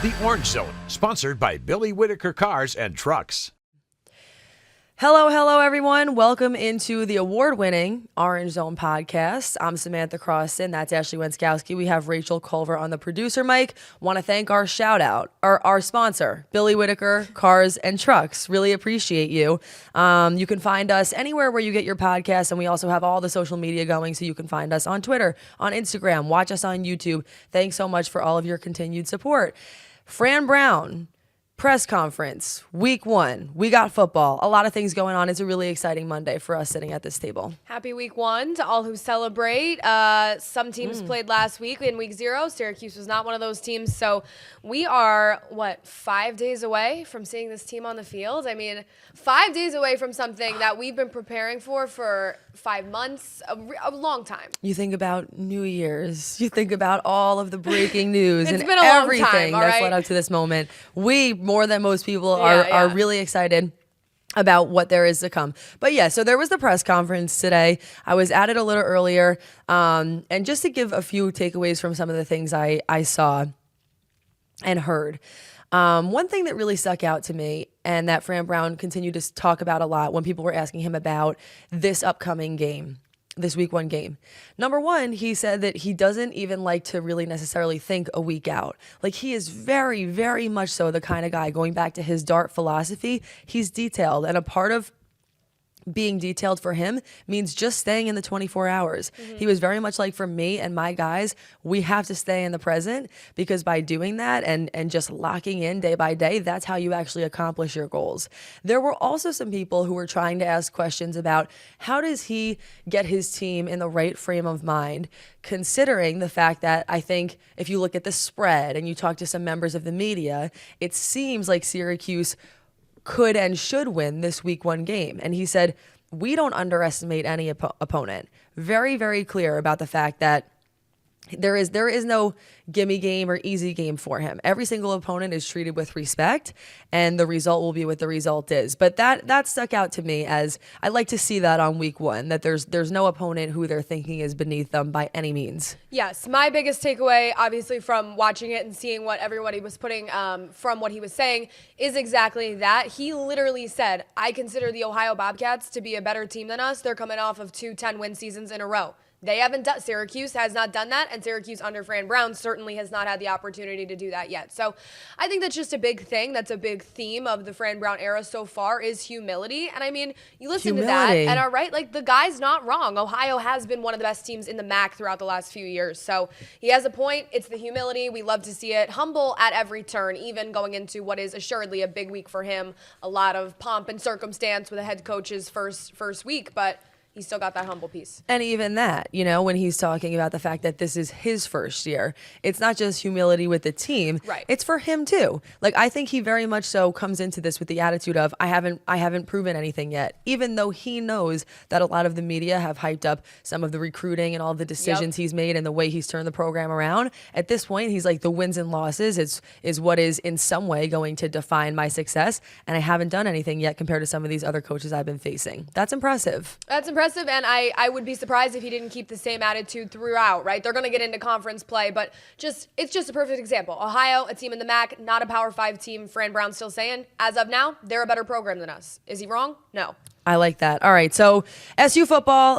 The Orange Zone, sponsored by Billy Whitaker Cars and Trucks. Hello, everyone. Welcome into the award-winning Orange Zone podcast. I'm Samantha Croston. That's Ashley Wenskoski. We have Rachel Culver on the producer mic. Want to thank our shout-out, our sponsor, Billy Whitaker Cars and Trucks. Really appreciate you. You can find us anywhere where you get your podcasts, and we also have all the social media going, so you can find us on Twitter, on Instagram, watch us on YouTube. Thanks so much for all of your continued support. Fran Brown. Press conference, week 1. We got football. A lot of things going on. It's a really exciting Monday for us sitting at this table. Happy week 1 to all who celebrate. Some teams played last week in week 0. Syracuse was not one of those teams. So we are, 5 days away from seeing this team on the field? I mean, 5 days away from something that we've been preparing for 5 months, a long time. You think about New Year's. You think about all of the breaking news and been a long everything time, all that's right? led up to this moment. We, more than most people, are really excited about what there is to come. But yeah, so there was the press conference today. I was at it a little earlier. And just to give a few takeaways from some of the things I saw and heard. One thing that really stuck out to me and that Fran Brown continued to talk about a lot when people were asking him about this upcoming game, this week 1 game. Number 1, he said that he doesn't even like to really necessarily think a week out. Like, he is very, very much so the kind of guy, going back to his DART philosophy, he's detailed. And a part of being detailed for him means just staying in the 24 hours. He was very much like, for me and my guys, we have to stay in the present, because by doing that and just locking in day by day, that's how you actually accomplish your goals. There were also some people who were trying to ask questions about how does he get his team in the right frame of mind, considering the fact that I think if you look at the spread and you talk to some members of the media, it seems like Syracuse could and should win this week 1 game. And he said, we don't underestimate any opponent. Very, very clear about the fact that there is no gimme game or easy game for him. Every single opponent is treated with respect, and the result will be what the result is. But that stuck out to me, as I like to see that on week 1, that there's no opponent who they're thinking is beneath them by any means. Yes, my biggest takeaway, obviously, from watching it and seeing what everybody was putting from what he was saying, is exactly that. He literally said, I consider the Ohio Bobcats to be a better team than us. They're coming off of 2 10-win seasons in a row. They haven't done, Syracuse has not done that, and Syracuse under Fran Brown certainly has not had the opportunity to do that yet. So I think that's just a big thing. That's a big theme of the Fran Brown era so far, is humility. And I mean, you listen to that and are right, like, the guy's not wrong. Ohio has been one of the best teams in the MAC throughout the last few years. So he has a point. It's the humility. We love to see it. Humble at every turn, even going into what is assuredly a big week for him. A lot of pomp and circumstance with a head coach's first week, but he's still got that humble piece. And even that, when he's talking about the fact that this is his first year, it's not just humility with the team. Right. It's for him too. Like, I think he very much so comes into this with the attitude of, I haven't proven anything yet, even though he knows that a lot of the media have hyped up some of the recruiting and all the decisions he's made and the way he's turned the program around. At this point, he's like, the wins and losses is what is in some way going to define my success, and I haven't done anything yet compared to some of these other coaches I've been facing. That's impressive. That's impressive, and I would be surprised if he didn't keep the same attitude throughout, right? They're going to get into conference play, but it's just a perfect example. Ohio, a team in the MAC, not a Power 5 team. Fran Brown's still saying, as of now, they're a better program than us. Is he wrong? No. I like that. All right, so SU football,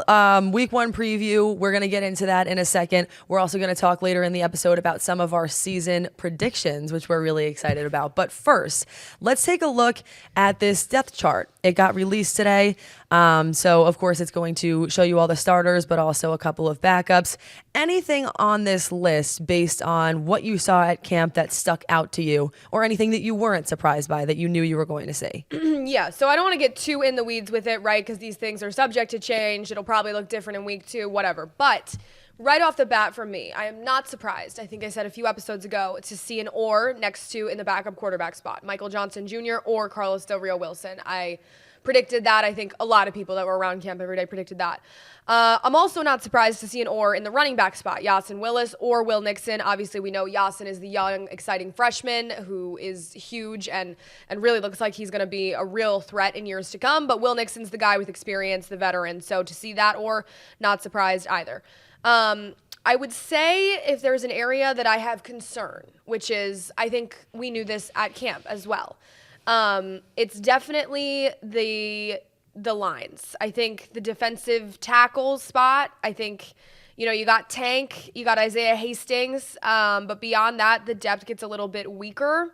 week 1 preview. We're going to get into that in a second. We're also going to talk later in the episode about some of our season predictions, which we're really excited about. But first, let's take a look at this depth chart. It got released today. So, of course, it's going to show you all the starters, but also a couple of backups. Anything on this list based on what you saw at camp that stuck out to you, or anything that you weren't surprised by that you knew you were going to see? Yeah, so I don't want to get too in the weeds with it, right? Because these things are subject to change. It'll probably look different in week 2, whatever. But right off the bat for me, I am not surprised. I think I said a few episodes ago to see an or next to in the backup quarterback spot, Michael Johnson Jr. or Carlos Del Rio Wilson. I predicted that. I think a lot of people that were around camp every day predicted that. I'm also not surprised to see an or in the running back spot, Yasin Willis or Will Nixon. Obviously, we know Yasin is the young, exciting freshman who is huge and really looks like he's going to be a real threat in years to come. But Will Nixon's the guy with experience, the veteran. So to see that or, not surprised either. I would say if there's an area that I have concern, which is, I think we knew this at camp as well. It's definitely the lines. I think the defensive tackle spot, I think, you got Tank, you got Isaiah Hastings, but beyond that, the depth gets a little bit weaker.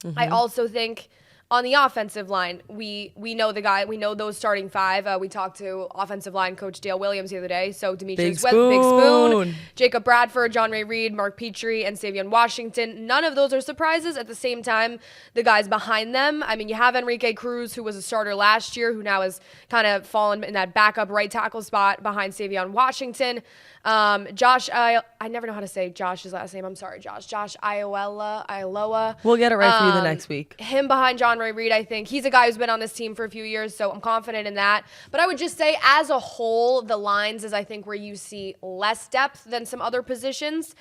Mm-hmm. I also think on the offensive line, we know the guy, we know those starting five. We talked to offensive line coach Dale Williams the other day. So Demetrius Big Spoon, Jacob Bradford, John Ray Reed, Mark Petrie, and Savion Washington. None of those are surprises. At the same time, the guys behind them, I mean, you have Enrique Cruz, who was a starter last year, who now has kind of fallen in that backup right tackle spot behind Savion Washington. Josh, I never know how to say Josh's last name. I'm sorry, Josh. Josh Iloa. We'll get it right for you the next week. Him behind John Ray Reed, I think. He's a guy who's been on this team for a few years, so I'm confident in that. But I would just say, as a whole, the lines is, I think, where you see less depth than some other positions.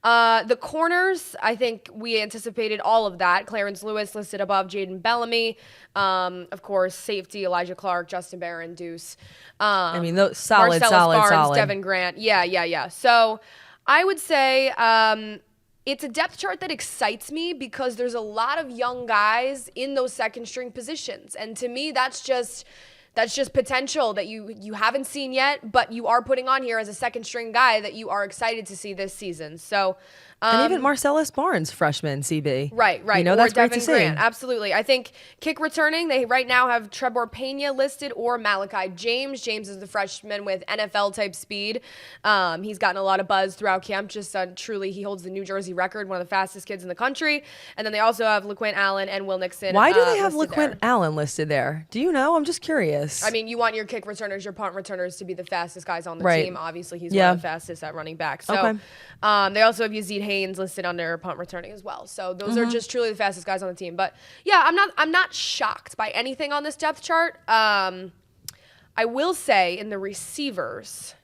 The corners, I think we anticipated all of that. Clarence Lewis listed above Jaden Bellamy. Of course, safety, Elijah Clark, Justin Barron, Deuce. I mean, those solid. Devin Grant. Yeah. So I would say it's a depth chart that excites me because there's a lot of young guys in those second string positions. And to me, that's just potential that you haven't seen yet, but you are putting on here as a second string guy that you are excited to see this season. So, and even Marcellus Barnes, freshman CB. Right. That's great to see. Grant, absolutely. I think kick returning, they right now have Trevor Pena listed or Malachi James. James is the freshman with NFL type speed. He's gotten a lot of buzz throughout camp. Truly, he holds the New Jersey record, one of the fastest kids in the country. And then they also have LaQuint Allen and Will Nixon. Why do they have LaQuint Allen listed there? Do you know? I'm just curious. I mean, you want your kick returners, your punt returners to be the fastest guys on the team. Obviously, he's one of the fastest at running back. So they also have Yazid Haynes listed under punt returning as well. So those are just truly the fastest guys on the team. But yeah, I'm not shocked by anything on this depth chart. I will say in the receivers,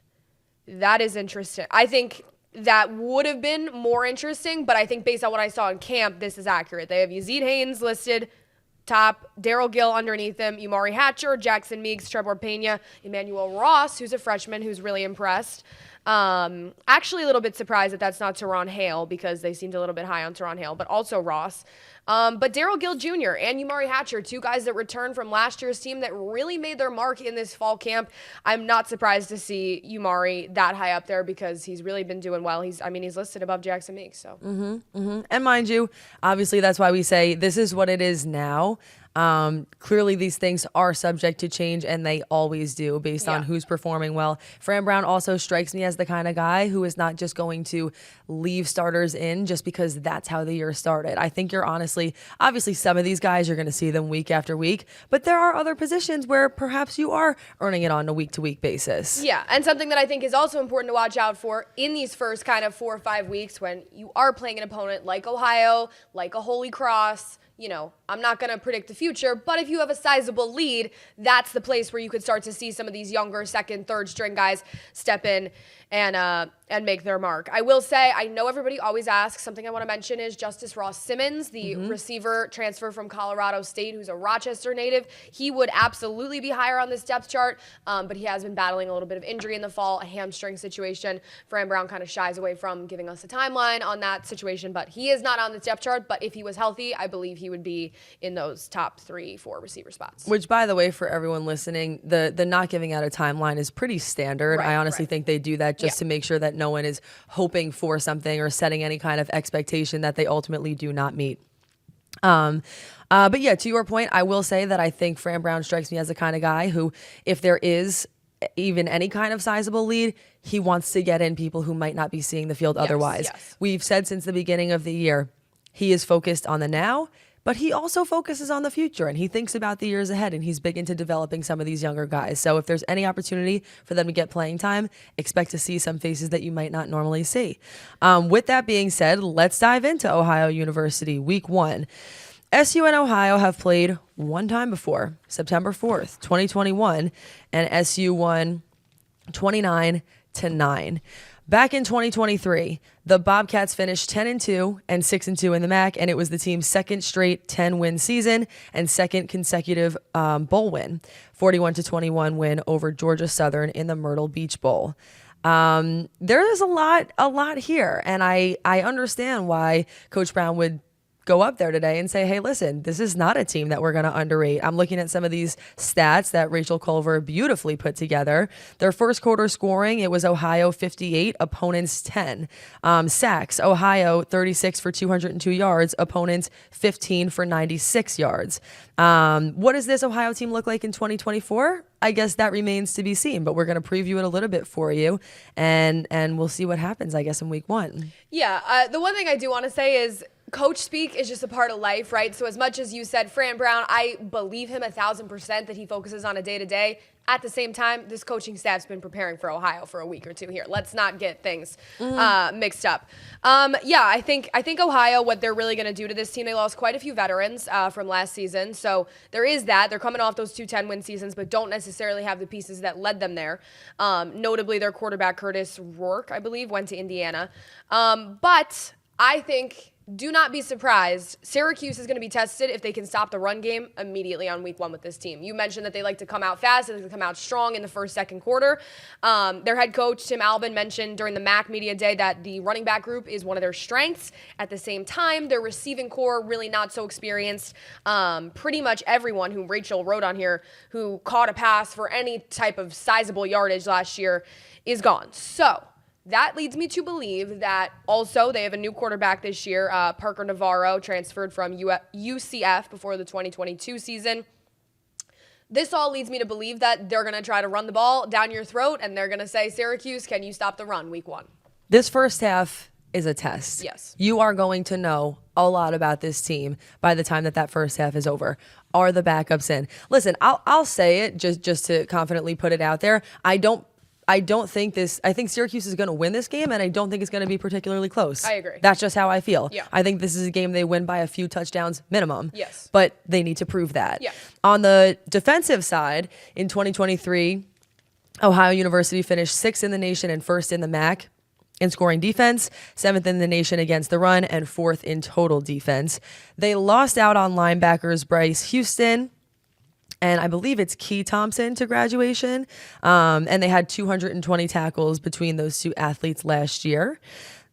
that is interesting. I think that would have been more interesting, but I think based on what I saw in camp, this is accurate. They have Yazid Haynes listed top, Daryl Gill underneath him, Umari Hatcher, Jackson Meeks, Trevor Pena, Emmanuel Ross, who's a freshman who's really impressed. Actually a little bit surprised that that's not Teron Hale because they seemed a little bit high on Teron Hale, but also Ross. But Daryl Gill Jr. and Umari Hatcher, two guys that returned from last year's team that really made their mark in this fall camp. I'm not surprised to see Umari that high up there because he's really been doing well. He's listed above Jackson Meeks. So. And mind you, obviously that's why we say this is what it is now. Clearly these things are subject to change, and they always do based on who's performing well. Fran Brown also strikes me as the kind of guy who is not just going to leave starters in just because that's how the year started. I think you're obviously some of these guys you're going to see them week after week, but there are other positions where perhaps you are earning it on a week-to-week basis. Yeah, and something that I think is also important to watch out for in these first kind of 4 or 5 weeks when you are playing an opponent like Ohio, like a Holy Cross. I'm not going to predict the future, but if you have a sizable lead, that's the place where you could start to see some of these younger second, third string guys step in and make their mark. I will say, I know everybody always asks, something I want to mention is Justice Ross Simmons, the receiver transfer from Colorado State, who's a Rochester native. He would absolutely be higher on this depth chart, but he has been battling a little bit of injury in the fall, a hamstring situation. Fran Brown kind of shies away from giving us a timeline on that situation, but he is not on the depth chart. But if he was healthy, I believe he would be in those top 3-4 receiver spots. Which, by the way, for everyone listening, the not giving out a timeline is pretty standard. I honestly think they do that just to make sure that no one is hoping for something or setting any kind of expectation that they ultimately do not meet. But yeah, to your point, I will say that I think Fran Brown strikes me as the kind of guy who, if there is even any kind of sizable lead, he wants to get in people who might not be seeing the field otherwise. We've said since the beginning of the year, he is focused on the now, but he also focuses on the future, and he thinks about the years ahead, and he's big into developing some of these younger guys. So if there's any opportunity for them to get playing time, expect to see some faces that you might not normally see. With that being said, let's dive into Ohio University Week 1. SU and Ohio have played one time before, September 4th, 2021, and SU won 29-9. Back in 2023, the Bobcats finished 10-2 and 6-2 in the MAC, and it was the team's second straight 10-win season and second consecutive bowl win, 41-21 win over Georgia Southern in the Myrtle Beach Bowl. There is a lot here, and I understand why Coach Brown would go up there today and say, hey, listen, this is not a team that we're going to underrate. I'm looking at some of these stats that Rachel Culver beautifully put together. Their first quarter scoring, it was Ohio 58, opponents 10. Sacks, Ohio 36 for 202 yards, opponents 15 for 96 yards. What does this Ohio team look like in 2024? I guess that remains to be seen, but we're going to preview it a little bit for you, and we'll see what happens, I guess, in week 1. Yeah, the one thing I do want to say is coach speak is just a part of life, right? So as much as you said, Fran Brown, I believe him 1,000% that he focuses on a day-to-day. At the same time, this coaching staff's been preparing for Ohio for a week or two here. Let's not get things mixed up. I think Ohio, what they're really going to do to this team, they lost quite a few veterans from last season. So there is that. They're coming off those 2 10-win seasons, but don't necessarily have the pieces that led them there. Notably, their quarterback, Curtis Rourke, I believe, went to Indiana. But I think, do not be surprised. Syracuse is going to be tested if they can stop the run game immediately on week 1 with this team. You mentioned that they like to come out fast, they like to come out strong in the first, second quarter. Their head coach, Tim Albin, mentioned during the MAC media day that the running back group is one of their strengths. At the same time, their receiving core, really not so experienced. Pretty much everyone who Rachel wrote on here who caught a pass for any type of sizable yardage last year is gone. So that leads me to believe that also they have a new quarterback this year, Parker Navarro, transferred from UCF before the 2022 season. This all leads me to believe that they're going to try to run the ball down your throat, and they're going to say, Syracuse, can you stop the run week 1? This first half is a test. Yes. You are going to know a lot about this team by the time that first half is over. Are the backups in? Listen, I'll say it just to confidently put it out there. I think Syracuse is going to win this game, and I don't think it's going to be particularly close. I agree. That's just how I feel. Yeah. I think this is a game they win by a few touchdowns minimum. Yes. But they need to prove that. Yeah. On the defensive side, in 2023, Ohio University finished 6th in the nation and 1st in the MAC in scoring defense, 7th in the nation against the run, and 4th in total defense. They lost out on linebackers Bryce Houston and I believe it's Key Thompson to graduation. And they had 220 tackles between those two athletes last year.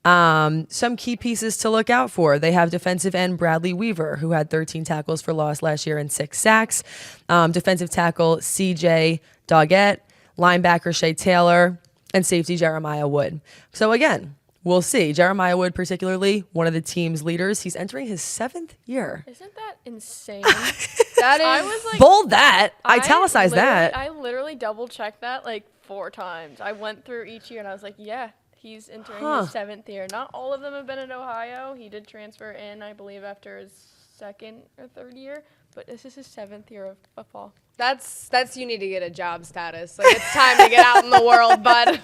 Some key pieces to look out for. They have defensive end Bradley Weaver, who had 13 tackles for loss last year and 6 sacks. Defensive tackle CJ Doggett, linebacker Shea Taylor, and safety Jeremiah Wood. So again, we'll see. Jeremiah Wood, particularly, one of the team's leaders. He's entering his 7th year. Isn't that insane? That is, I was like, bold that. Italicized that. I literally double checked that like 4 times. I went through each year and I was like, yeah, he's entering his 7th year. Not all of them have been at Ohio. He did transfer in, I believe, after his 2nd or 3rd year. But this is his 7th year of football. That's you need to get a job status. Like, it's time to get out in the world, but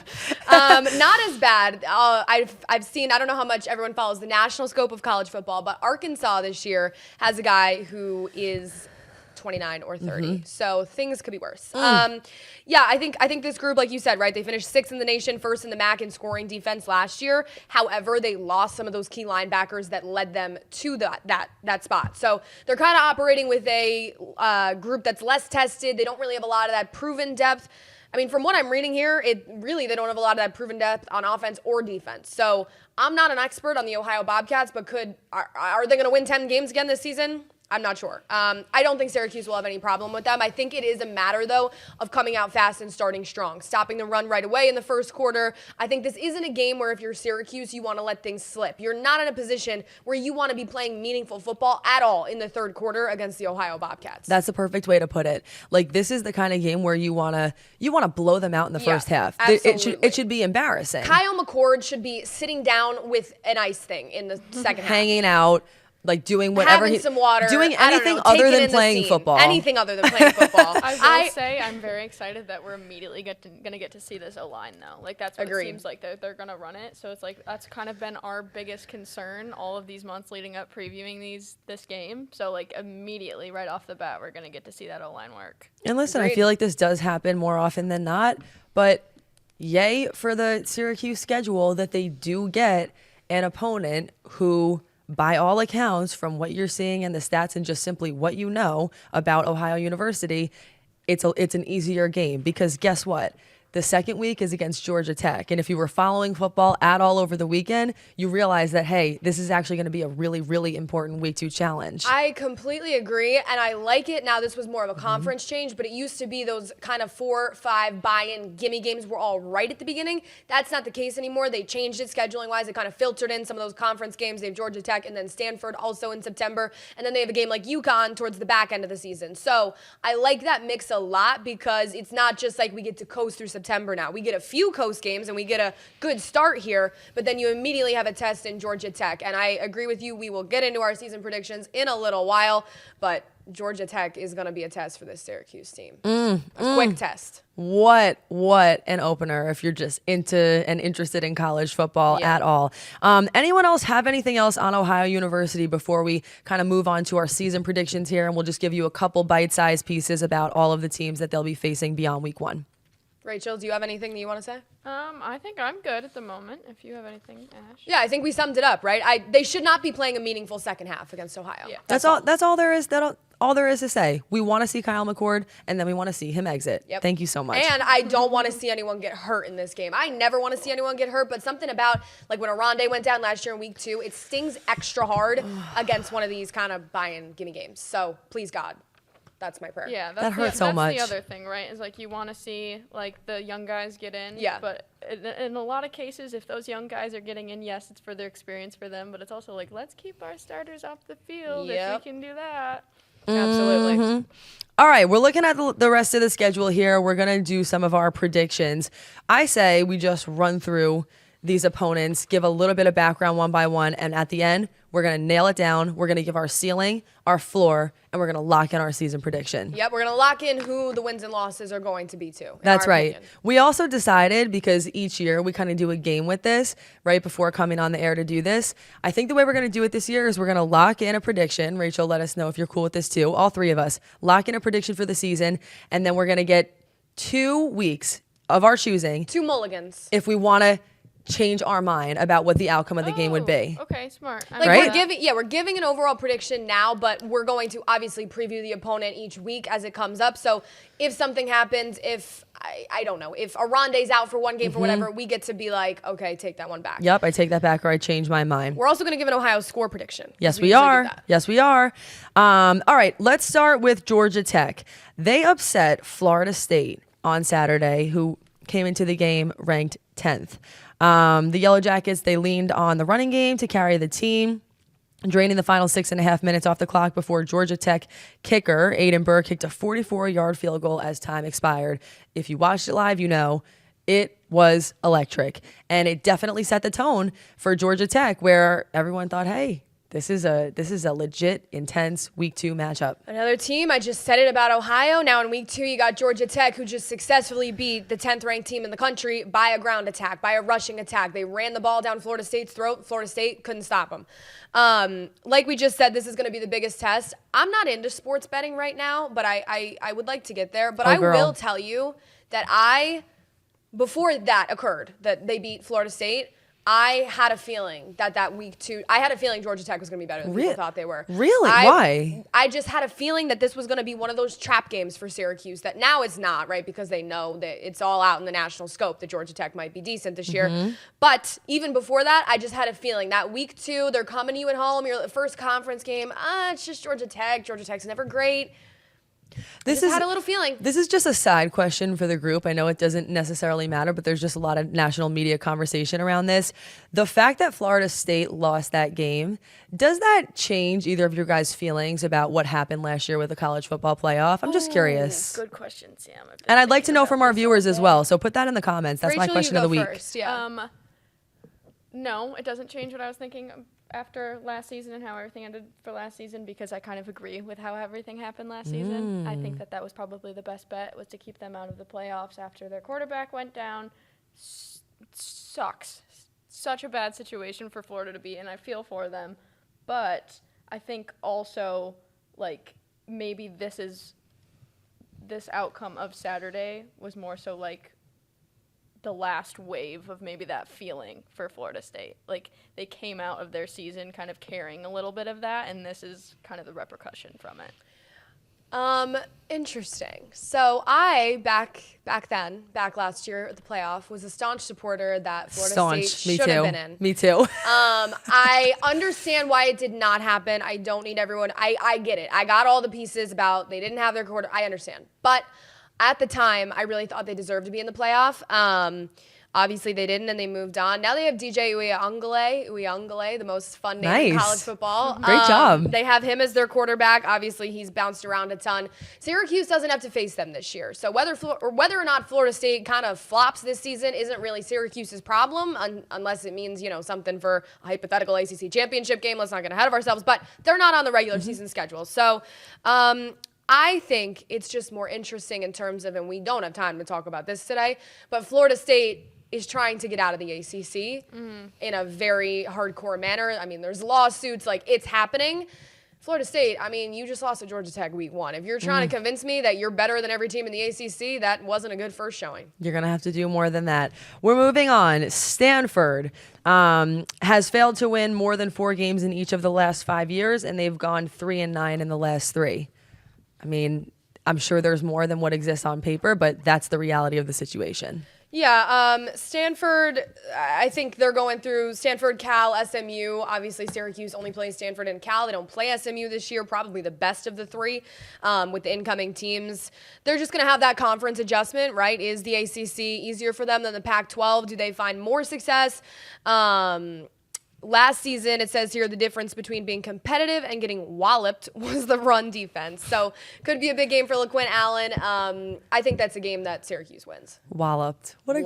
not as bad. I've seen, I don't know how much everyone follows the national scope of college football, but Arkansas this year has a guy who is 29 or 30. So things could be worse. Yeah, I think this group, like you said, right, they finished 6th in the nation, 1st in the MAC in scoring defense last year. However, they lost some of those key linebackers that led them to that spot. So they're kind of operating with a group that's less tested. They don't really have a lot of that proven depth. I mean, from what I'm reading here, they don't have a lot of that proven depth on offense or defense. So I'm not an expert on the Ohio Bobcats, but are they going to win 10 games again this season? I'm not sure. I don't think Syracuse will have any problem with them. I think it is a matter, though, of coming out fast and starting strong, stopping the run right away in the first quarter. I think this isn't a game where if you're Syracuse, you want to let things slip. You're not in a position where you want to be playing meaningful football at all in the 3rd quarter against the Ohio Bobcats. That's the perfect way to put it. Like, this is the kind of game where you want to blow them out in the first half. Absolutely. It should be embarrassing. Kyle McCord should be sitting down with an ice thing in the second half. Hanging out. Like doing whatever, having some water, doing anything other than playing football. Anything other than playing football. I will say I'm very excited that we're immediately going to get to see this O-line now. Like, that's what it seems like. They're going to run it. So it's like that's kind of been our biggest concern all of these months leading up previewing this game. So like immediately right off the bat, we're going to get to see that O-line work. And listen, I feel like this does happen more often than not, but yay for the Syracuse schedule that they do get an opponent who, by all accounts, from what you're seeing in the stats and just simply what you know about Ohio University, it's an easier game because guess what? The second week is against Georgia Tech. And if you were following football at all over the weekend, you realize that, hey, this is actually going to be a really, really important week 2 challenge. I completely agree, and I like it. Now, this was more of a conference change, but it used to be those kind of 4-5 buy-in gimme games were all right at the beginning. That's not the case anymore. They changed it scheduling-wise. It kind of filtered in some of those conference games. They have Georgia Tech and then Stanford also in September, and then they have a game like UConn towards the back end of the season. So I like that mix a lot because it's not just like we get to coast through September now. We get a few coast games and we get a good start here, but then you immediately have a test in Georgia Tech. And I agree with you. We will get into our season predictions in a little while, but Georgia Tech is going to be a test for this Syracuse team. A quick test. What an opener if you're just into and interested in college football at all. Anyone else have anything else on Ohio University before we kind of move on to our season predictions here? And we'll just give you a couple bite-sized pieces about all of the teams that they'll be facing beyond week 1. Rachel, do you have anything that you want to say? I think I'm good at the moment. If you have anything, Ash. Yeah, I think we summed it up, right? They should not be playing a meaningful second half against Ohio. Yeah. That's all there is. All there is to say. We want to see Kyle McCord, and then we want to see him exit. Yep. Thank you so much. And I don't want to see anyone get hurt in this game. I never want to see anyone get hurt, but something about, like when Aronde went down last year in week 2, it stings extra hard against one of these kind of buy-in gimme games. So please, God. That's my prayer. Yeah, that hurts so much. That's the other thing, right? Is like you want to see like the young guys get in. Yeah. But in a lot of cases, if those young guys are getting in, yes, it's for their experience for them. But it's also like, let's keep our starters off the field if we can do that. Absolutely. Mm-hmm. All right, we're looking at the rest of the schedule here. We're going to do some of our predictions. I say we just run through these opponents, give a little bit of background one by one, and at the end, we're going to nail it down. We're going to give our ceiling, our floor, and we're going to lock in our season prediction. Yep, we're going to lock in who the wins and losses are going to be too. That's right. Opinion. We also decided, because each year we kind of do a game with this right before coming on the air to do this. I think the way we're going to do it this year is we're going to lock in a prediction. Rachel, let us know if you're cool with this too. All 3 of us. Lock in a prediction for the season, and then we're going to get 2 weeks of our choosing. 2 mulligans. If we want to change our mind about what the outcome of the game would be. Okay, smart. Like we're giving an overall prediction now, but we're going to obviously preview the opponent each week as it comes up. So if something happens, if I don't know, if Aronde's out for one game for whatever, we get to be like, okay, take that one back. Yep, I take that back, or I change my mind. We're also going to give an Ohio score prediction. Yes, we are. Yes, we are. All right, let's start with Georgia Tech. They upset Florida State on Saturday, who came into the game ranked 10th. The Yellow Jackets, they leaned on the running game to carry the team, draining the final 6.5 minutes off the clock before Georgia Tech kicker Aiden Burr kicked a 44-yard field goal as time expired. If you watched it live, you know it was electric. And it definitely set the tone for Georgia Tech, where everyone thought, hey, this is a legit, intense week 2 matchup. Another team, I just said it about Ohio. Now in week 2, you got Georgia Tech, who just successfully beat the 10th ranked team in the country by a ground attack, by a rushing attack. They ran the ball down Florida State's throat. Florida State couldn't stop them. Like we just said, this is going to be the biggest test. I'm not into sports betting right now, but I would like to get there. But I will tell you that before that occurred, that they beat Florida State, I had a feeling that week 2, I had a feeling Georgia Tech was going to be better than people thought they were. Really? Why? I just had a feeling that this was going to be one of those trap games for Syracuse that now it's not, right? Because they know that it's all out in the national scope that Georgia Tech might be decent this year. But even before that, I just had a feeling that week 2, they're coming to you at home, your first conference game. It's just Georgia Tech. Georgia Tech's never great. Had a little feeling. This is just a side question for the group. I know it doesn't necessarily matter, but there's just a lot of national media conversation around this. The fact that Florida State lost that game, does that change either of your guys' feelings about what happened last year with the college football playoff? I'm just curious. Good question, Sam. And I'd like to know from our viewers as well. So put that in the comments. That's Rachel, my question of the week. First, yeah. No, it doesn't change what I was thinking after last season and how everything ended for last season, because I kind of agree with how everything happened last season. I think that was probably the best bet, was to keep them out of the playoffs after their quarterback went down. Sucks. Such a bad situation for Florida to be in. I feel for them. But I think also, like, maybe this outcome of Saturday was more so like the last wave of maybe that feeling for Florida State. Like, they came out of their season kind of carrying a little bit of that, and this is kind of the repercussion from it. Interesting. So I back last year at the playoff was a staunch supporter that Florida State should have been in. Me too. I understand why it did not happen. I don't need everyone. I get it. I got all the pieces about they didn't have their quarter. I understand. But at the time, I really thought they deserved to be in the playoff. Obviously, they didn't, and they moved on. Now they have DJ Uyunglele, the most fun name in college football. Great job. They have him as their quarterback. Obviously, he's bounced around a ton. Syracuse doesn't have to face them this year. So whether or not Florida State kind of flops this season isn't really Syracuse's problem, unless it means, something for a hypothetical ACC championship game. Let's not get ahead of ourselves. But they're not on the regular season schedule. So I think it's just more interesting in terms of, and we don't have time to talk about this today, but Florida State is trying to get out of the ACC in a very hardcore manner. I mean, there's lawsuits, it's happening. Florida State, you just lost to Georgia Tech week 1. If you're trying to convince me that you're better than every team in the ACC, that wasn't a good first showing. You're going to have to do more than that. We're moving on. Stanford has failed to win more than 4 games in each of the last 5 years, and they've gone 3-9 in the last 3. I'm sure there's more than what exists on paper, but that's the reality of the situation. Yeah, Stanford, I think they're going through Stanford, Cal, SMU. Obviously, Syracuse only plays Stanford and Cal. They don't play SMU this year, probably the best of the 3 with the incoming teams. They're just going to have that conference adjustment, right? Is the ACC easier for them than the Pac-12? Do they find more success? Last season, it says here the difference between being competitive and getting walloped was the run defense. So could be a big game for LaQuinn Allen. I think that's a game that Syracuse wins. Walloped. What a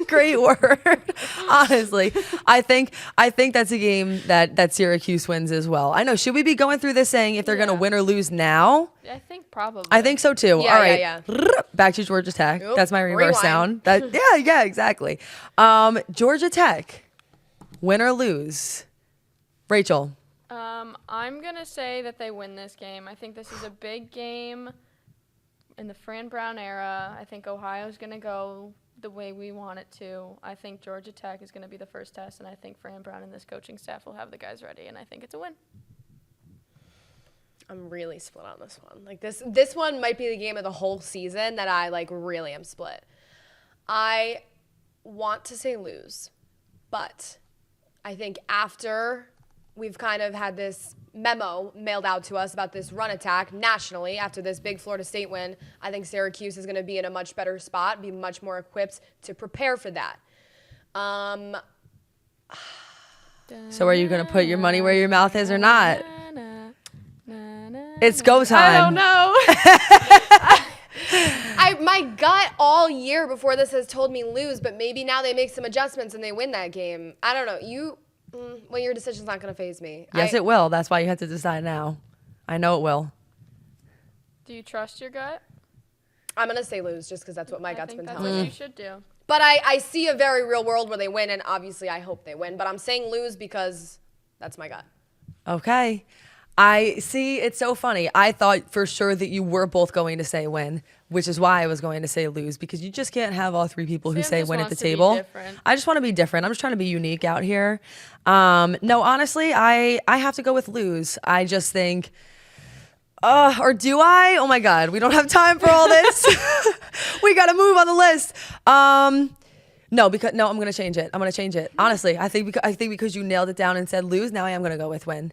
great word. Honestly, I think that's a game that Syracuse wins as well. I know. Should we be going through this saying if they're going to win or lose now? I think probably. I think so too. Yeah, all right. Yeah. Back to Georgia Tech. Oop, That's my reverse sound. Yeah, exactly. Georgia Tech. Win or lose? Rachel. I'm going to say that they win this game. I think this is a big game in the Fran Brown era. I think Ohio's going to go the way we want it to. I think Georgia Tech is going to be the first test, and I think Fran Brown and this coaching staff will have the guys ready, and I think it's a win. I'm really split on this one. This one might be the game of the whole season that I really am split. I want to say lose, but I think after we've kind of had this memo mailed out to us about this run attack nationally after this big Florida State win, I think Syracuse is going to be in a much better spot, be much more equipped to prepare for that. So are you going to put your money where your mouth is or not? It's go time. I don't know. My gut all year before this has told me lose, but maybe now they make some adjustments and they win that game. I don't know. Your decision's not going to faze me. Yes, it will. That's why you have to decide now. I know it will. Do you trust your gut? I'm going to say lose just because that's what my gut's been telling me. That's what you should do. But I see a very real world where they win, and obviously I hope they win. But I'm saying lose because that's my gut. Okay. I see. It's so funny. I thought for sure that you were both going to say win, which is why I was going to say lose, because you just can't have all 3 people who say win at the table. I just want to be different. I'm just trying to be unique out here. No, honestly, I have to go with lose. I just think, or do I? Oh my God, we don't have time for all this. We got to move on the list. No, I'm going to change it. I'm going to change it. Honestly, I think because you nailed it down and said lose, now I am going to go with win.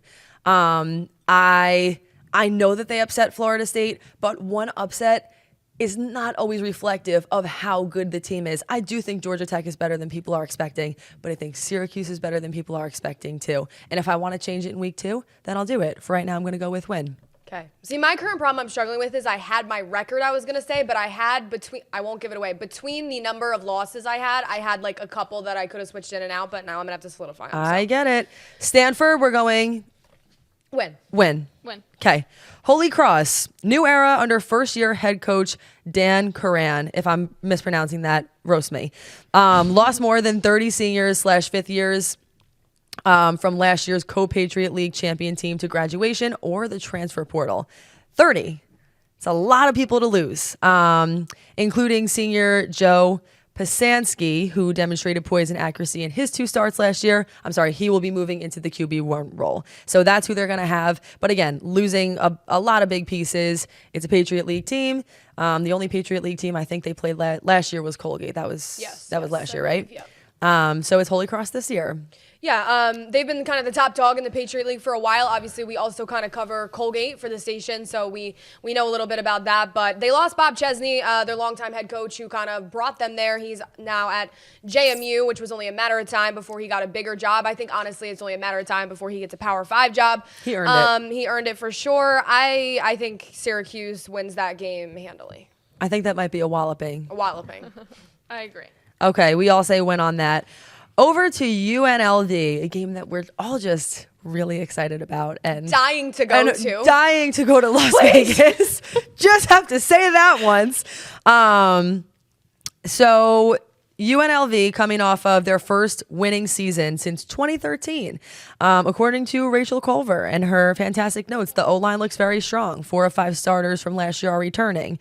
I know that they upset Florida State, but one upset is not always reflective of how good the team is. I do think Georgia Tech is better than people are expecting, but I think Syracuse is better than people are expecting too. And if I want to change it in week 2, then I'll do it. For right now, I'm going to go with win. Okay. See, my current problem I'm struggling with is I had my record I was going to say, but I won't give it away. Between the number of losses I had like a couple that I could have switched in and out, but now I'm going to have to solidify them. I get it. Stanford, we're going... Win. Okay. Holy Cross, new era under first-year head coach Dan Curran. If I'm mispronouncing that, roast me. Lost more than 30 seniors / 5th years from last year's Co-Patriot League champion team to graduation or the transfer portal. 30. It's a lot of people to lose, including senior Joe Pasansky, who demonstrated poise and accuracy in his 2 starts last year. He will be moving into the QB1 role. So that's who they're going to have. But again, losing a lot of big pieces. It's a Patriot League team. The only Patriot League team I think they played last year was Colgate. That was last year, right? Yeah. So it's Holy Cross this year. Yeah, they've been kind of the top dog in the Patriot League for a while. Obviously, we also kind of cover Colgate for the station, so we know a little bit about that. But they lost Bob Chesney, their longtime head coach, who kind of brought them there. He's now at JMU, which was only a matter of time before he got a bigger job. I think, honestly, it's only a matter of time before he gets a Power 5 job. He earned it. He earned it for sure. I think Syracuse wins that game handily. I think that might be a walloping. A walloping. I agree. Okay, we all say win on that. Over to UNLV, a game that we're all just really excited about and dying to go to. Dying to go to Las Vegas. Just have to say that once. So UNLV coming off of their first winning season since 2013. According to Rachel Culver and her fantastic notes, the O-line looks very strong. 4 of 5 starters from last year are returning.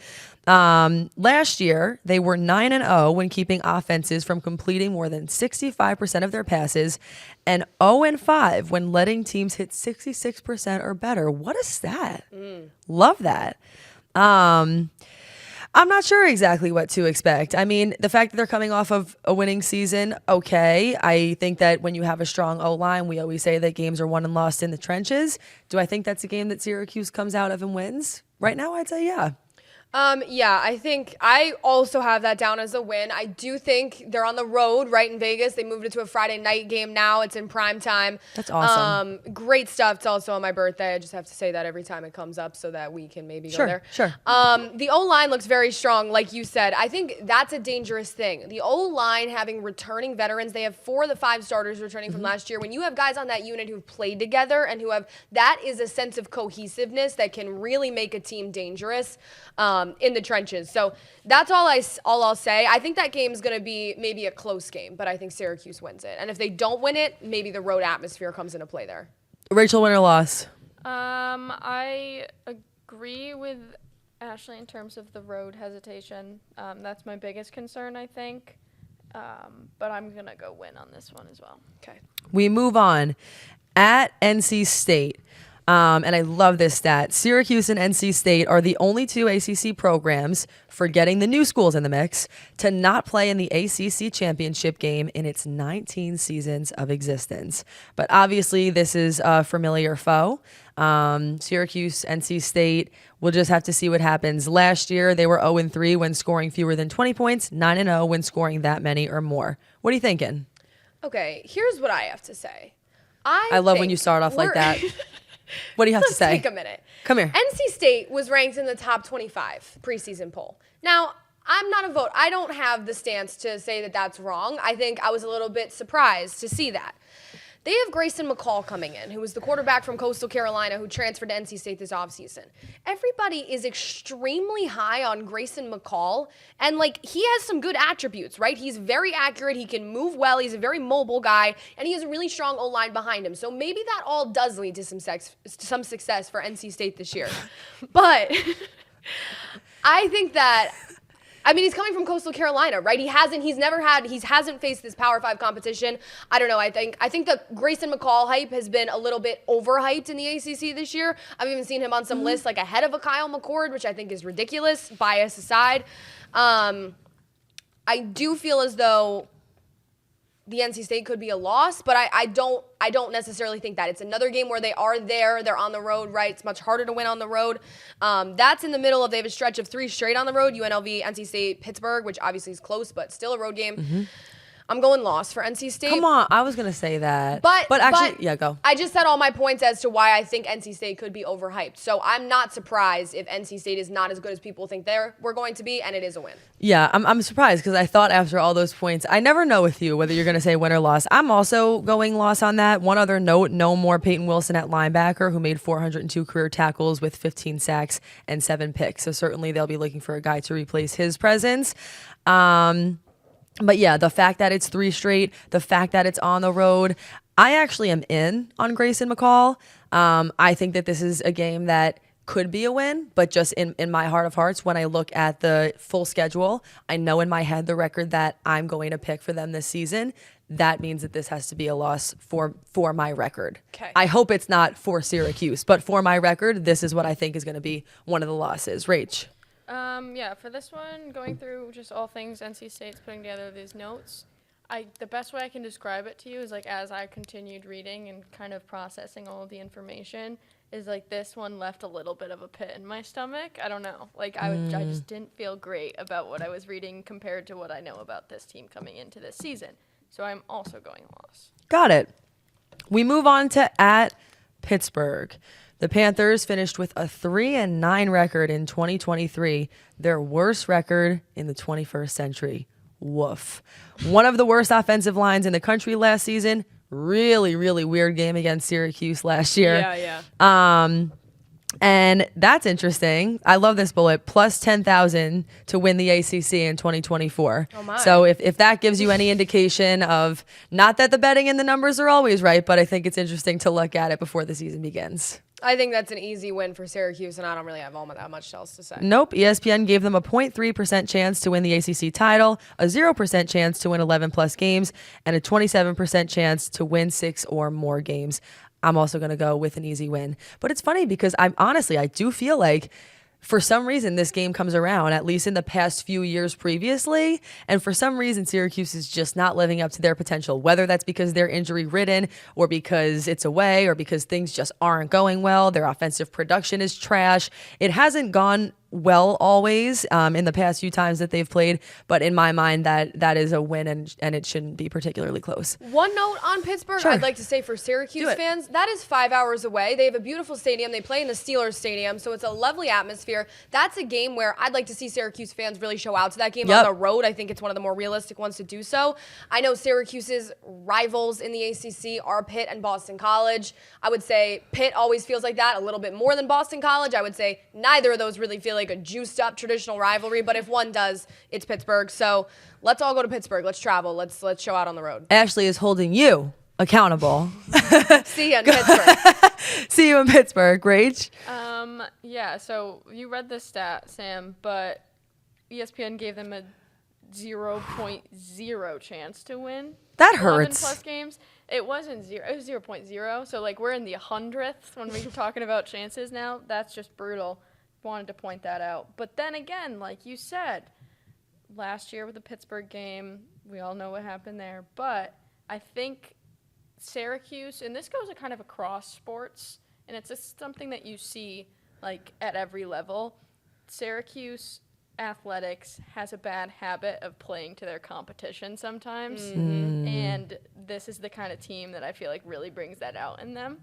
Last year, they were 9-0 when keeping offenses from completing more than 65% of their passes and 0-5 when letting teams hit 66% or better. What a stat. Love that. I'm not sure exactly what to expect. I mean, the fact that they're coming off of a winning season, okay. I think that when you have a strong O-line, we always say that games are won and lost in the trenches. Do I think that's a game that Syracuse comes out of and wins? Right now, I'd say yeah. Yeah, I think I also have that down as a win. I do think they're on the road, right, in Vegas. They moved it to a Friday night game now. It's in prime time. That's awesome. Great stuff. It's also on my birthday. I just have to say that every time it comes up so that we can maybe go there. Sure. The O-line looks very strong, like you said. I think that's a dangerous thing. The O-line having returning veterans. They have 4 of the 5 starters returning from last year. When you have guys on that unit who've played together and who have, that is a sense of cohesiveness that can really make a team dangerous. In the trenches. So that's all I'll say. I think that game is going to be maybe a close game, but I think Syracuse wins it. And if they don't win it, maybe the road atmosphere comes into play there. Rachel, win or loss? I agree with Ashley in terms of the road hesitation. That's my biggest concern, I think. But I'm going to go win on this one as well. Okay. We move on. At NC State. And I love this stat. Syracuse and NC State are the only 2 ACC programs, forgetting the new schools in the mix, to not play in the ACC championship game in its 19 seasons of existence. But obviously, this is a familiar foe. Syracuse, NC State, we'll just have to see what happens. Last year, they were 0-3 when scoring fewer than 20 points, 9-0 when scoring that many or more. What are you thinking? Okay, here's what I have to say. I love when you start off like that. What do you have to say? Let's take a minute. Come here. NC State was ranked in the top 25 preseason poll. Now, I'm not a vote. I don't have the stance to say that that's wrong. I think I was a little bit surprised to see that. They have Grayson McCall coming in, who was the quarterback from Coastal Carolina who transferred to NC State this offseason. Everybody is extremely high on Grayson McCall, and, he has some good attributes, right? He's very accurate. He can move well. He's a very mobile guy, and he has a really strong O-line behind him. So maybe that all does lead to some success for NC State this year. But I think that... he's coming from Coastal Carolina, right? He hasn't faced this Power 5 competition. I don't know. I think the Grayson McCall hype has been a little bit overhyped in the ACC this year. I've even seen him on some lists ahead of a Kyle McCord, which I think is ridiculous, bias aside. I do feel as though the NC State could be a loss, but I don't necessarily think that. It's another game where they are there, they're on the road, right? It's much harder to win on the road. That's in the middle of, they have a stretch of 3 straight on the road, UNLV, NC State, Pittsburgh, which obviously is close, but still a road game. Mm-hmm. I'm going loss for NC State. Come on, I was going to say that. But actually, yeah, go. I just said all my points as to why I think NC State could be overhyped. So I'm not surprised if NC State is not as good as people think we're going to be, and it is a win. Yeah, I'm surprised because I thought after all those points, I never know with you whether you're going to say win or loss. I'm also going loss on that. One other note, no more Peyton Wilson at linebacker, who made 402 career tackles with 15 sacks and 7 picks. So certainly they'll be looking for a guy to replace his presence. But yeah, the fact that it's 3 straight, the fact that it's on the road, I actually am in on Grayson McCall. I think that this is a game that could be a win, but just in my heart of hearts, when I look at the full schedule, I know in my head the record that I'm going to pick for them this season. That means that this has to be a loss for my record. Okay. I hope it's not for Syracuse, but for my record, this is what I think is going to be one of the losses. Rach? Yeah, for this one, going through just all things NC State's putting together these notes, the best way I can describe it to you is like as I continued reading and kind of processing all of the information, is like this one left a little bit of a pit in my stomach. I don't know. Like I just didn't feel great about what I was reading compared to what I know about this team coming into this season. So I'm also going loss. Got it. We move on to at Pittsburgh. The Panthers finished with a 3-9 record in 2023, their worst record in the 21st century. Woof. One of the worst offensive lines in the country last season. Really, really weird game against Syracuse last year. Yeah. And that's interesting. I love this bullet. Plus 10,000 to win the ACC in 2024. Oh my. So if that gives you any indication of, not that the betting and the numbers are always right, but I think it's interesting to look at it before the season begins. I think that's an easy win for Syracuse, and I don't really have that much else to say. Nope. ESPN gave them a 0.3% chance to win the ACC title, a 0% chance to win 11-plus games, and a 27% chance to win 6 or more games. I'm also going to go with an easy win. But it's funny because I do feel like for some reason this game comes around, at least in the past few years previously, and for some reason Syracuse is just not living up to their potential, whether that's because they're injury ridden or because it's away or because things just aren't going well. Their offensive production is trash. It hasn't gone well always in the past few times that they've played, but in my mind that is a win and it shouldn't be particularly close. One note on Pittsburgh, Sure. I'd like to say for Syracuse fans, that is 5 hours away. They have a beautiful stadium. They play in the Steelers stadium, so it's a lovely atmosphere. That's a game where I'd like to see Syracuse fans really show out to that game on the road. I think it's one of the more realistic ones to do so. I know Syracuse's rivals in the ACC are Pitt and Boston College. I would say Pitt always feels like that a little bit more than Boston College. I would say neither of those really feel like a juiced up traditional rivalry, but if one does, it's Pittsburgh. So let's all go to Pittsburgh. Let's travel. Let's show out on the road. Ashley is holding you accountable. See you in Pittsburgh. See you in Pittsburgh, Rach. Yeah, so you read this stat, Sam, but ESPN gave them a 0.0 chance to win. That hurts. 11-plus games. It wasn't 0. It was 0.0. So, like, we're in the 100th when we're talking about chances now. That's just brutal. Wanted to point that out. But then again, like you said, last year with the Pittsburgh game, we all know what happened there. But I think Syracuse, and this goes kind of across sports, and it's just something that you see like at every level. Syracuse athletics has a bad habit of playing to their competition sometimes. And this is the kind of team that I feel like really brings that out in them.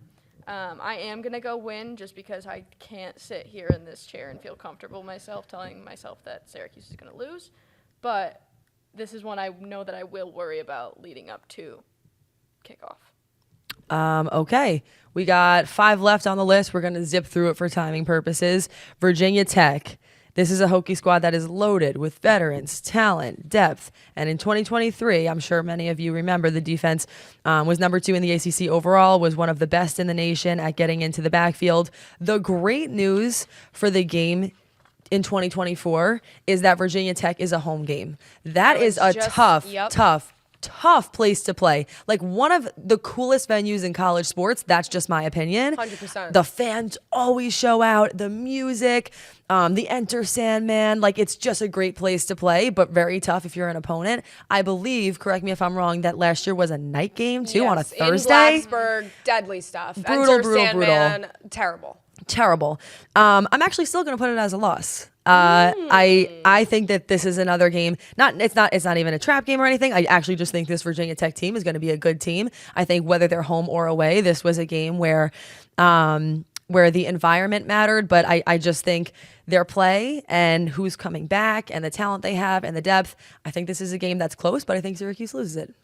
I am going to go win just because I can't sit here in this chair and feel comfortable myself telling myself that Syracuse is going to lose. But this is one I know that I will worry about leading up to kickoff. Okay. We got 5 left on the list. We're going to zip through it for timing purposes. Virginia Tech. This is a Hokie squad that is loaded with veterans, talent, depth. And in 2023, I'm sure many of you remember the defense was number 2 in the ACC overall, was one of the best in the nation at getting into the backfield. The great news for the game in 2024 is that Virginia Tech is a home game. That is a tough place to play. Like one of the coolest venues in college sports. That's just my opinion. 100%. The fans always show out. The music, the Enter Sandman. Like it's just a great place to play, but very tough if you're an opponent. I believe, correct me if I'm wrong, that last year was a night game too on a Thursday. In Blacksburg, deadly stuff. Brutal, Enter Sandman, terrible. I'm actually still going to put it as a loss. I think that this is another game. It's not even a trap game or anything. I actually just think this Virginia Tech team is going to be a good team. I think whether they're home or away, this was a game where the environment mattered. But I just think their play and who's coming back and the talent they have and the depth. I think this is a game that's close, but I think Syracuse loses it.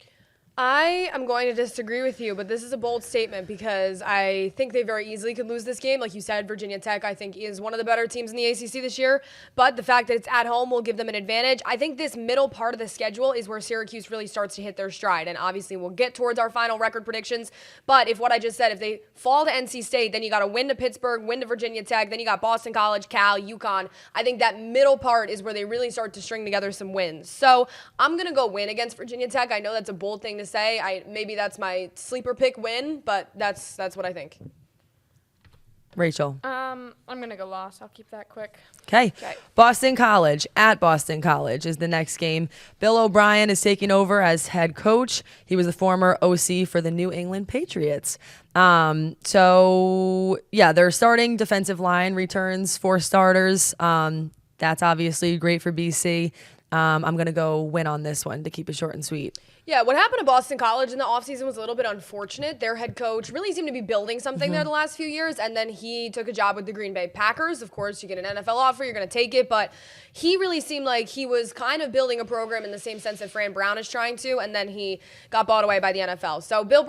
I am going to disagree with you, but this is a bold statement because I think they very easily could lose this game. Like you said, Virginia Tech, I think, is one of the better teams in the ACC this year, but the fact that it's at home will give them an advantage. I think this middle part of the schedule is where Syracuse really starts to hit their stride, and obviously we'll get towards our final record predictions, but if what I just said, if they fall to NC State, then you got to win to Pittsburgh, win to Virginia Tech, then you got Boston College, Cal, UConn. I think that middle part is where they really start to string together some wins. So I'm going to go win against Virginia Tech. I know that's a bold thing to say. Maybe that's my sleeper pick win, but that's what I think. Rachel. I'm gonna go loss. I'll keep that quick. Okay. Boston College at Boston College is the next game. Bill O'Brien is taking over as head coach. He was the former OC for the New England Patriots. So yeah, their starting defensive line returns 4 starters. That's obviously great for BC. I'm going to go win on this one to keep it short and sweet. Yeah, what happened to Boston College in the offseason was a little bit unfortunate. Their head coach really seemed to be building something there the last few years, and then he took a job with the Green Bay Packers. Of course, you get an NFL offer, you're going to take it, but he really seemed like he was kind of building a program in the same sense that Fran Brown is trying to, and then he got bought away by the NFL. So Bill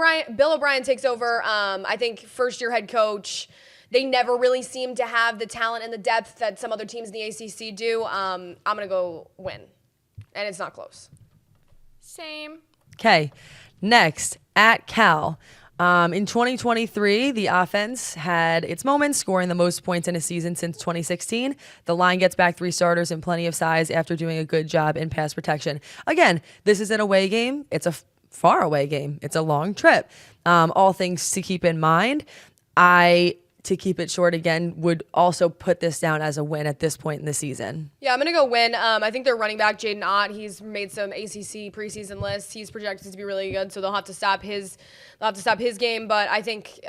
O'Brien takes over. I think first-year head coach. They never really seem to have the talent and the depth that some other teams in the ACC do. I'm going to go win, and it's not close. Same. Okay, next, at Cal. In 2023, the offense had its moments, scoring the most points in a season since 2016. The line gets back 3 starters and plenty of size after doing a good job in pass protection. Again, this is an away game. It's a far away game. It's a long trip. All things to keep in mind. To keep it short again, would also put this down as a win at this point in the season. Yeah, I'm going to go win. I think their running back, Jaden Ott, he's made some ACC preseason lists. He's projected to be really good, so they'll have to stop his game. But I think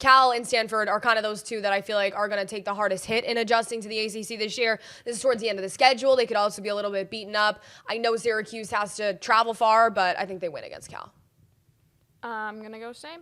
Cal and Stanford are kind of those two that I feel like are going to take the hardest hit in adjusting to the ACC this year. This is towards the end of the schedule. They could also be a little bit beaten up. I know Syracuse has to travel far, but I think they win against Cal. I'm going to go same.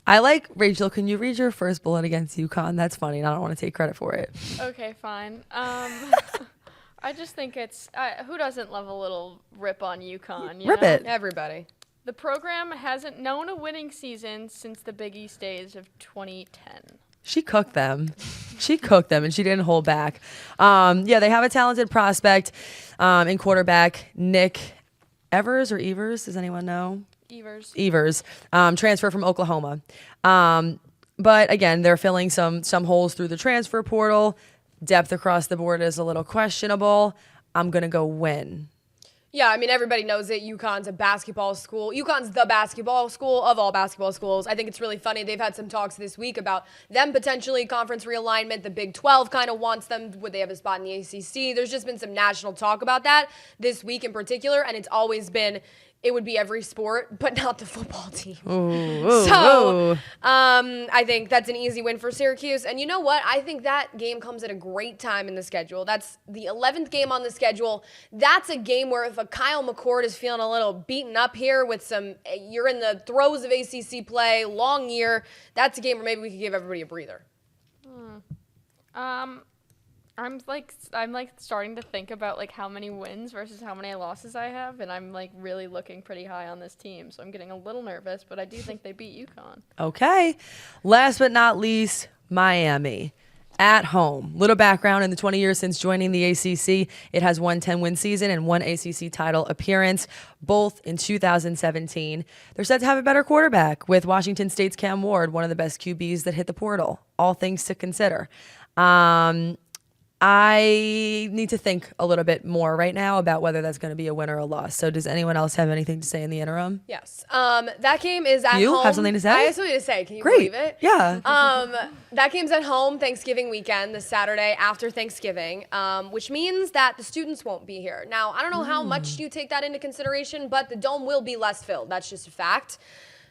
I like, Rachel, can you read your first bullet against UConn? That's funny, and I don't want to take credit for it. Okay, fine. I just think it's, who doesn't love a little rip on UConn? Rip it. Everybody. The program hasn't known a winning season since the Big East days of 2010. She cooked them. And she didn't hold back. Yeah, they have a talented prospect in quarterback, Nick Evers. Does anyone know? Evers, transfer from Oklahoma. But again, they're filling some holes through the transfer portal. Depth across the board is a little questionable. I'm going to go win. Yeah, I mean, everybody knows it. UConn's a basketball school. UConn's the basketball school of all basketball schools. I think it's really funny. They've had some talks this week about them potentially conference realignment. The Big 12 kind of wants them. Would they have a spot in the ACC? There's just been some national talk about that this week in particular, and it's always been it would be every sport, but not the football team. I think that's an easy win for Syracuse. And you know what? I think that game comes at a great time in the schedule. That's the 11th game on the schedule. That's a game where if a Kyle McCord is feeling a little beaten up here with you're in the throes of ACC play, long year, that's a game where maybe we could give everybody a breather. I'm starting to think about like how many wins versus how many losses I have, and I'm like really looking pretty high on this team, so I'm getting a little nervous, but I do think they beat UConn. Okay. Last but not least, Miami. At home. Little background: in the 20 years since joining the ACC, it has one 10-win season and one ACC title appearance, both in 2017. They're said to have a better quarterback, with Washington State's Cam Ward, one of the best QBs that hit the portal. All things to consider. I need to think a little bit more right now about whether that's going to be a win or a loss. So does anyone else have anything to say in the interim? Yes. That game is at home. You have something to say? I have something to say. Can you Great. believe it? Yeah. That game's at home Thanksgiving weekend, this Saturday after Thanksgiving, which means that the students won't be here. Now, I don't know how much you take that into consideration, but the dome will be less filled. That's just a fact.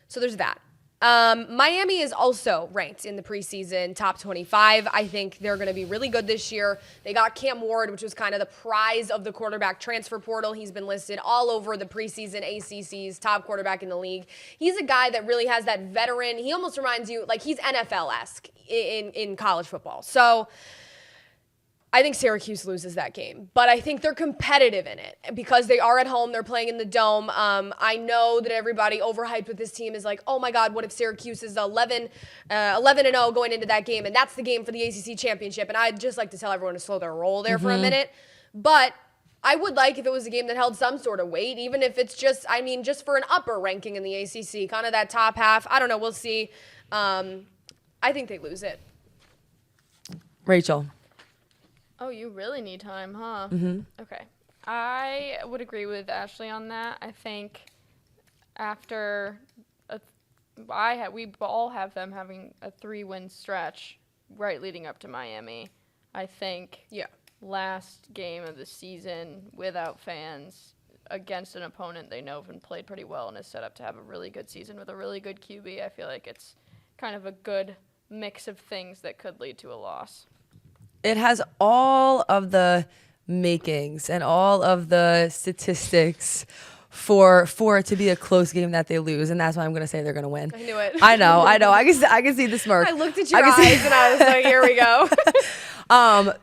So there's that. Miami is also ranked in the preseason top 25. I think they're going to be really good this year. They got Cam Ward, which was kind of the prize of the quarterback transfer portal. He's been listed all over the preseason ACC's top quarterback in the league. He's a guy that really has that veteran. He almost reminds you, like he's NFL-esque in college football. So I think Syracuse loses that game, but I think they're competitive in it because they are at home. They're playing in the Dome. I know that everybody overhyped with this team is like, oh my God, what if Syracuse is 11-0 going into that game, and that's the game for the ACC championship? And I'd just like to tell everyone to slow their roll there for a minute. But I would like if it was a game that held some sort of weight, even if it's just for an upper ranking in the ACC, kind of that top half. I don't know. We'll see. I think they lose it. Rachel. Oh, you really need time, huh? Mm-hmm. Okay. I would agree with Ashley on that. I think after we all have them having a 3-win stretch right leading up to Miami. I think last game of the season without fans against an opponent they know and played pretty well and is set up to have a really good season with a really good QB. I feel like it's kind of a good mix of things that could lead to a loss. It has all of the makings and all of the statistics for it to be a close game that they lose, and that's why I'm going to say they're going to win. I knew it. I know. I can see the smirk. I looked at your eyes and I was like, here we go.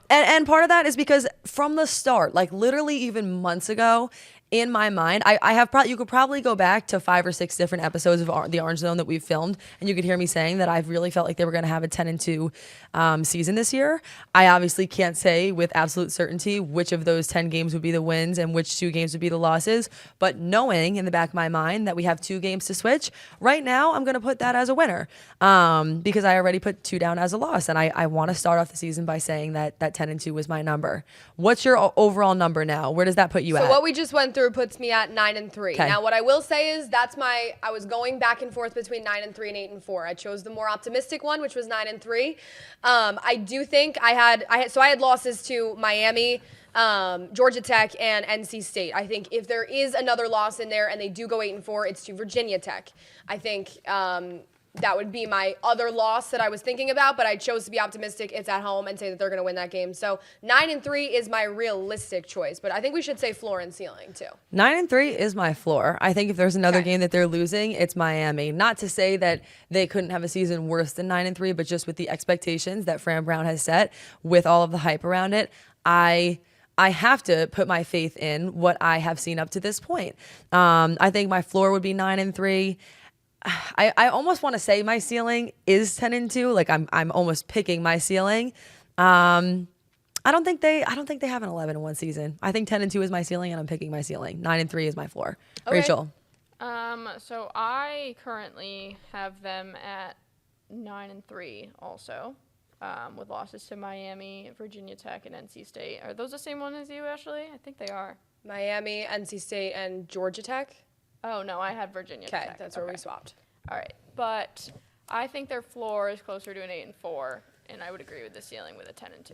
And part of that is because from the start, like literally even months ago, in my mind, you could probably go back to 5 or 6 different episodes of the Orange Zone that we've filmed, and you could hear me saying that I've really felt like they were going to have a 10-2 season this year. I obviously can't say with absolute certainty which of those 10 games would be the wins and which 2 games would be the losses, but knowing in the back of my mind that we have 2 games to switch, right now I'm going to put that as a winner because I already put 2 down as a loss, and I want to start off the season by saying that 10-2 was my number. What's your overall number now? Where does that put you at? So what we just went through puts me at 9-3. Okay. Now, what I will say is I was going back and forth between 9-3 and 8-4. I chose the more optimistic one, which was 9-3. I do think I had losses to Miami, Georgia Tech, and NC State. I think if there is another loss in there and they do go 8-4, it's to Virginia Tech. I think that would be my other loss that I was thinking about, but I chose to be optimistic. It's at home and say that they're going to win that game. So 9-3 is my realistic choice, but I think we should say floor and ceiling too. 9-3 is my floor. I think if there's another game that they're losing, it's Miami. Not to say that they couldn't have a season worse than 9-3, but just with the expectations that Fran Brown has set, with all of the hype around it, I have to put my faith in what I have seen up to this point. I think my floor would be 9-3. I almost want to say my ceiling is 10-2. Like I'm almost picking my ceiling. I don't think they have an 11-1 season. I think 10-2 is my ceiling, and I'm picking my ceiling. 9-3 is my floor. Okay. Rachel. So I currently have them at 9-3 also, with losses to Miami, Virginia Tech, and NC State. Are those the same one as you, Ashley? I think they are. Miami, NC State, and Georgia Tech. Oh, no, I had Virginia Tech. Okay, that's where we swapped. All right, but I think their floor is closer to an 8-4, and I would agree with the ceiling with a 10-2.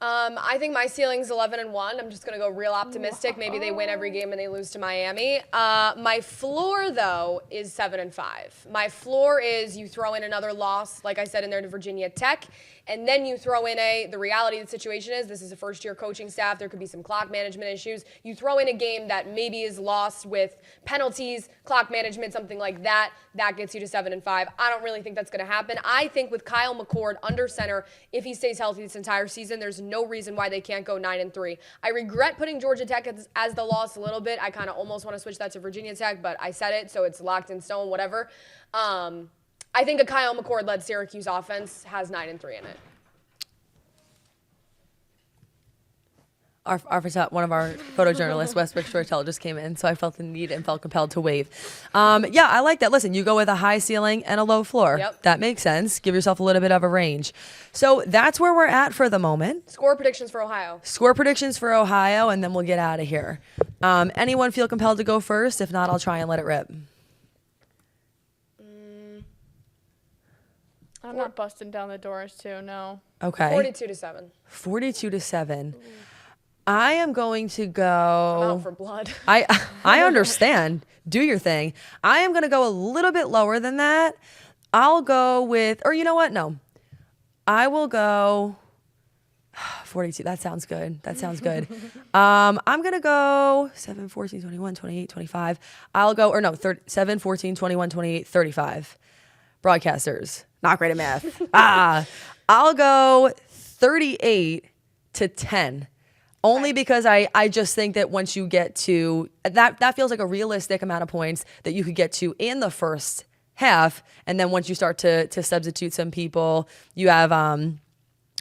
I think my ceiling's 11-1. I'm just going to go real optimistic. Maybe they win every game and they lose to Miami. My floor, though, is 7-5. My floor is you throw in another loss, like I said, in there to Virginia Tech, and then you throw in the reality of the situation is this is a first-year coaching staff. There could be some clock management issues. You throw in a game that maybe is lost with penalties, clock management, something like that. That gets you to 7-5. I don't really think that's going to happen. I think with Kyle McCord under center, if he stays healthy this entire season, there's no reason why they can't go 9-3. I regret putting Georgia Tech as the loss a little bit. I kind of almost want to switch that to Virginia Tech, but I said it, so it's locked in stone, whatever. I think a Kyle McCord-led Syracuse offense has 9-3 in it. One of our photojournalists, Westbrook Shortell, just came in, so I felt the need and felt compelled to wave. Yeah, I like that. Listen, you go with a high ceiling and a low floor. Yep. That makes sense. Give yourself a little bit of a range. So that's where we're at for the moment. Score predictions for Ohio. Score predictions for Ohio, and then we'll get out of here. Anyone feel compelled to go first? If not, I'll try and let it rip. I'm not busting down the doors, too, no. Okay. 42-7. 42-7. I am going to go. I'm out for blood. I understand. Do your thing. I am going to go a little bit lower than that. I'll go with, or you know what? No. I will go 42. That sounds good. I'm going to go 7, 14, 21, 28, 25. I'll go, 7, 14, 21, 28, 35. Broadcasters. Not great at math. I'll go 38. to 10. Only because I just think that once you get to that feels like a realistic amount of points that you could get to in the first half. And then once you start to substitute some people, you have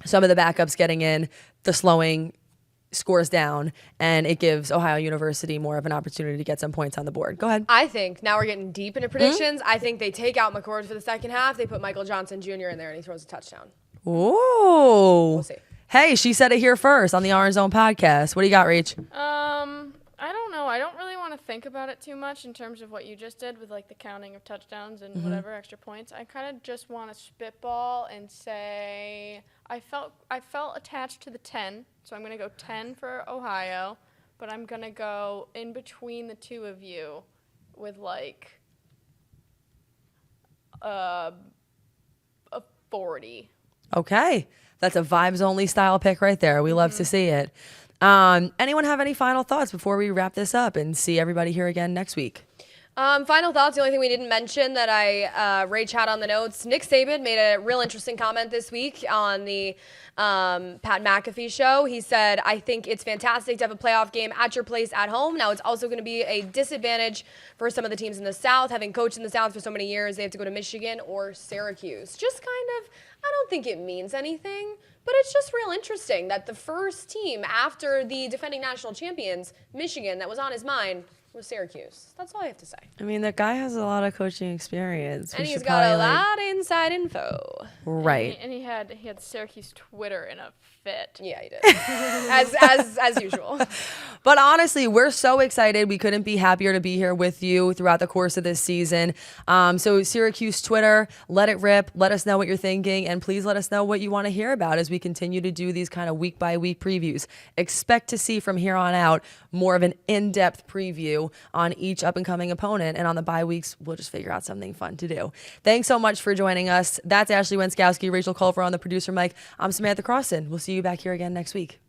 some of the backups getting in, the slowing scores down, and it gives Ohio University more of an opportunity to get some points on the board. Go ahead. I think now we're getting deep into predictions. I think they take out McCord for the second half. They put Michael Johnson Jr. in there and he throws a touchdown. Ooh. We'll see. Hey, she said it here first on the Orange Zone podcast. What do you got, Rach? I don't know. I don't really want to think about it too much in terms of what you just did with like the counting of touchdowns and whatever extra points. I kind of just want to spitball and say I felt attached to the 10, so I'm going to go 10 for Ohio, but I'm going to go in between the two of you with like a 40. Okay. That's a vibes-only style pick right there. We love to see it. Anyone have any final thoughts before we wrap this up and see everybody here again next week? Final thoughts. The only thing we didn't mention that Rach had on the notes, Nick Saban made a real interesting comment this week on the Pat McAfee show. He said, I think it's fantastic to have a playoff game at your place at home. Now, it's also going to be a disadvantage for some of the teams in the South. Having coached in the South for so many years, they have to go to Michigan or Syracuse. Just kind of, I don't think it means anything, but it's just real interesting that the first team after the defending national champions, Michigan, that was on his mind was Syracuse. That's all I have to say. I mean, that guy has a lot of coaching experience. And he's got a lot of inside info. Right. And he had Syracuse Twitter in a fit. Yeah, he did. as usual. But honestly, we're so excited. We couldn't be happier to be here with you throughout the course of this season. So Syracuse Twitter, let it rip. Let us know what you're thinking. And please let us know what you want to hear about as we continue to do these kind of week-by-week previews. Expect to see from here on out more of an in-depth preview on each up-and-coming opponent. And on the bye weeks, we'll just figure out something fun to do. Thanks so much for joining us. That's Ashley Wenskoski, Rachel Culver on the producer mic. I'm Samantha Croston. We'll see you back here again next week.